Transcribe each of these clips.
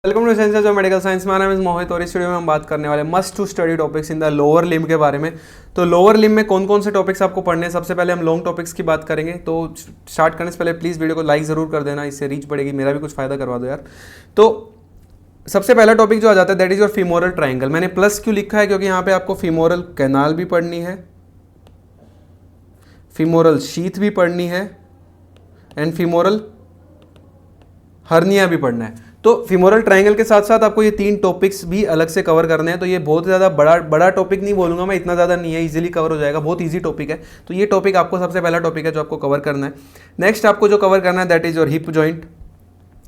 Welcome to science of medical science. My name is Mohit और इस video में हम बात करने वाले must to study topics in the lower limb के बारे में। तो लोअर लिम्ब में कौन कौन से टॉपिक्स आपको पढ़ने हैं, सबसे पहले हम लॉन्ग टॉपिक्स की बात करेंगे। तो स्टार्ट करने से पहले प्लीज़ वीडियो को लाइक ज़रूर कर देना, इससे रीच बढ़ेगी, मेरा भी कुछ फ़ायदा करवा दो यार। तो सबसे पहला टॉपिक जो आ जाता है that is your femoral triangle. मैंने प्लस क्यों लिखा है, क्योंकि यहाँ पे आपको फीमोरल कैनाल भी पढ़नी है, फीमोरल शीथ भी पढ़नी है एंड फीमोरल हर्निया भी पढ़ना है। तो फीमोरल ट्रायंगल के साथ साथ आपको ये तीन टॉपिक्स भी अलग से कवर करने हैं। तो ये बहुत ज़्यादा बड़ा टॉपिक नहीं बोलूँगा मैं, इतना ज़्यादा नहीं है, इजीली कवर हो जाएगा, बहुत इजी टॉपिक है। तो ये टॉपिक आपको सबसे पहला टॉपिक है जो आपको कवर करना है। नेक्स्ट आपको जो कवर करना है that is your hip joint.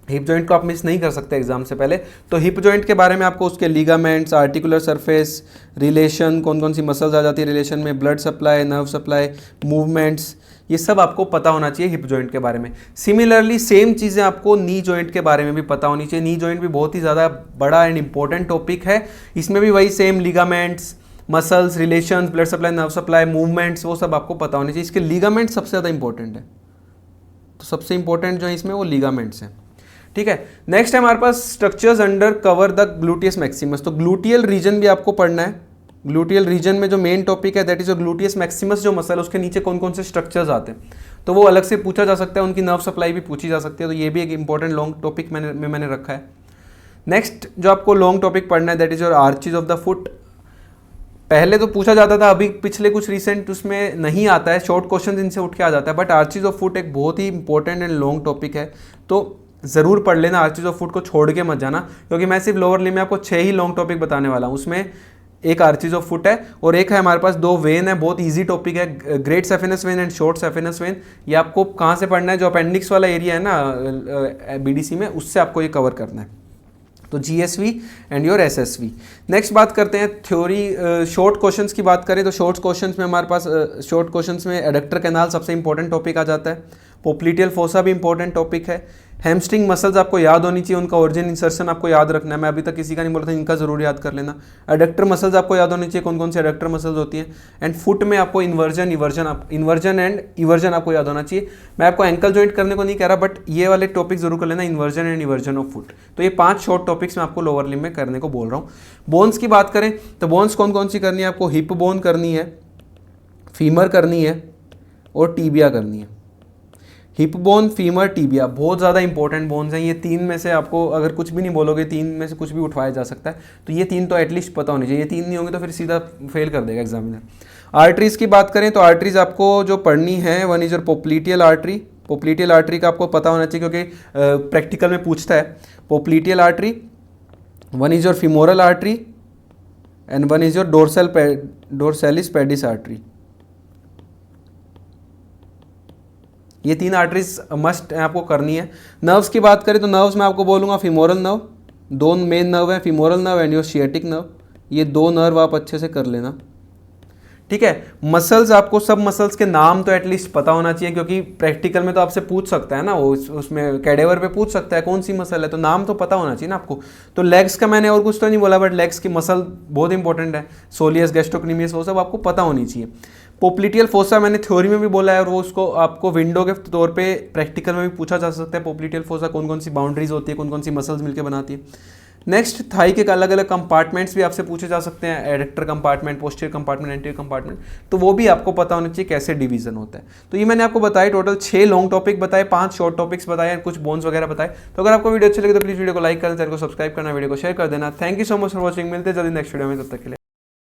Hip joint को आप मिस नहीं कर सकते एग्जाम से पहले। तो हिप जॉइंट के बारे में आपको उसके लिगामेंट्स, आर्टिकुलर सरफेस, रिलेशन, कौन कौन सी मसल्स आ जाती है रिलेशन में, blood supply, nerve supply, movements, ये सब आपको पता होना चाहिए हिप जॉइंट के बारे में। सिमिलरली सेम चीज़ें आपको नी जॉइंट के बारे में भी पता होनी चाहिए। नी जॉइंट भी बहुत ही ज़्यादा बड़ा एंड इंपॉर्टेंट टॉपिक है। इसमें भी वही same ligaments, muscles, relations, blood supply, nerve supply, movements, वो सब आपको पता होनी चाहिए। इसके लिगामेंट्स सबसे ज़्यादा इंपॉर्टेंट है। तो सबसे इंपॉर्टेंट जो है इसमें वो लिगामेंट्स हैं, ठीक है। नेक्स्ट है हमारे पास structures under cover the gluteus maximus. तो ग्लूटियल रीजन भी आपको पढ़ना है। ग्लूटियल रीजन में जो मेन टॉपिक है दैट इज ग्लूटियस मैक्सिमस जो मसल, उसके नीचे कौन कौन से स्ट्रक्चर्स आते हैं, तो वो अलग से पूछा जा सकता है। उनकी नर्व सप्लाई भी पूछी जा सकती है। तो ये भी एक इंपॉर्टेंट लॉन्ग टॉपिक मैंने रखा है। नेक्स्ट जो आपको लॉन्ग टॉपिक पढ़ना है that is your arches of the foot. पहले तो पूछा जाता था, अभी पिछले कुछ रिसेंट उसमें नहीं आता है, शॉर्ट क्वेश्चन इनसे उठ के आ जाता है। बट आर्चेज ऑफ फुट एक बहुत ही इंपॉर्टेंट एंड लॉन्ग टॉपिक है, तो ज़रूर पढ़ लेना। आर्चेज ऑफ फुट को छोड़ के मत जाना, क्योंकि मैं सिर्फ लोअर लिम्ब में आपको 6 ही लॉन्ग टॉपिक बताने वाला हूँ। उसमें एक आर्चेज ऑफ फुट है और एक है हमारे पास 2 वेन है, बहुत इजी टॉपिक है, great saphenous when and short saphenous when. ये आपको कहाँ से पढ़ना है, जो अपेंडिक्स वाला एरिया है ना बीडीसी में, उससे आपको ये कवर करना है। तो GSV and your SSV. Next बात करते हैं थ्योरी, शॉर्ट क्वेश्चंस की बात करें तो शॉर्ट क्वेश्चंस में हमारे पास शॉर्ट क्वेश्चंस में एडक्टर कैनाल सबसे इंपॉर्टेंट टॉपिक आ जाता है। पोप्लिटियल फोसा भी इंपॉर्टेंट टॉपिक है। हैमस्ट्रिंग मसल्स आपको याद होनी चाहिए, उनका ओरिजिन इंसर्शन आपको याद रखना है। मैं अभी तक किसी का नहीं बोला था, इनका जरूर याद कर लेना। एडक्टर मसल्स आपको याद होनी चाहिए, कौन कौन से एडक्टर मसल्स होती हैं। एंड फुट में आपको इन्वर्जन एंड इवर्जन आपको याद होना चाहिए। मैं आपको एंकल जॉइंट करने को नहीं कह रहा, बट ये वाले टॉपिक जरूर कर लेना, inversion and eversion of foot. तो ये 5 शॉर्ट टॉपिक्स मैं आपको लोअर लिम्ब में करने को बोल रहा हूँ। बोन्स की बात करें तो बोन्स कौन कौन सी करनी है आपको, हिप बोन करनी है, फीमर करनी है और टीबिया करनी है। हिप बोन, फीमर, टीबिया बहुत ज़्यादा इंपॉर्टेंट बोन्स हैं। ये 3 में से आपको अगर कुछ भी नहीं बोलोगे, 3 में से कुछ भी उठवाया जा सकता है। तो ये 3 तो एटलीस्ट पता होनी चाहिए। ये 3 नहीं होंगे तो फिर सीधा फेल कर देगा एग्जामिनर। आर्टरीज की बात करें तो आर्टरीज आपको जो पढ़नी है one is your popliteal artery. Popliteal artery का आपको पता होना चाहिए, क्योंकि प्रैक्टिकल में पूछता है। Popliteal artery, one is your femoral artery and one is your dorsalis pedis artery. ये 3 आर्टरीज मस्ट आपको करनी है। नर्व्स की बात करें तो नर्व्स में आपको बोलूँगा फीमोरल नर्व, 2 मेन नर्व है, femoral nerve and your sciatic nerve. ये 2 नर्व आप अच्छे से कर लेना, ठीक है। मसल्स आपको सब मसल्स के नाम तो एटलीस्ट पता होना चाहिए, क्योंकि प्रैक्टिकल में तो आपसे पूछ सकता है ना, वो उसमें कैडेवर पे पूछ सकता है कौन सी मसल है, तो नाम तो पता होना चाहिए ना आपको। तो लेग्स का मैंने और कुछ तो नहीं बोला, बट लेग्स की मसल बहुत इंपॉर्टेंट है, सोलियस, गैस्ट्रोक्नीमियस, वो सब आपको पता होनी चाहिए। पोप्लिटियल फोसा मैंने थ्योरी में भी बोला है, और वो उसको आपको विंडो के तौर पे प्रैक्टिकल में भी पूछा जा सकता है। पोप्लिटियल फोसा कौन कौन सी बाउंड्रीज होती है, कौन कौन सी मसल्स मिलकर बनाती है। नेक्स्ट थाई के अलग अलग कंपार्टमेंट्स भी आपसे पूछे जा सकते हैं, adductor compartment, posterior compartment, anterior compartment, तो वो भी आपको पता होना चाहिए कैसे डिवीजन होता है। तो ये मैंने आपको बताया, टोटल 6 लॉन्ग टॉपिक बताए, 5 शॉर्ट टॉपिक्स बताए, कुछ बोन्स वगैरह बताए। तो अगर आपको वीडियो अच्छी लगे तो प्लीज वीडियो को लाइक करना, चैनल को सब्सक्राइब करना, वीडियो को शेयर कर देना। Thank you so much for watching. मिलते हैं जल्दी नेक्स्ट वीडियो में, तब तक के लिए।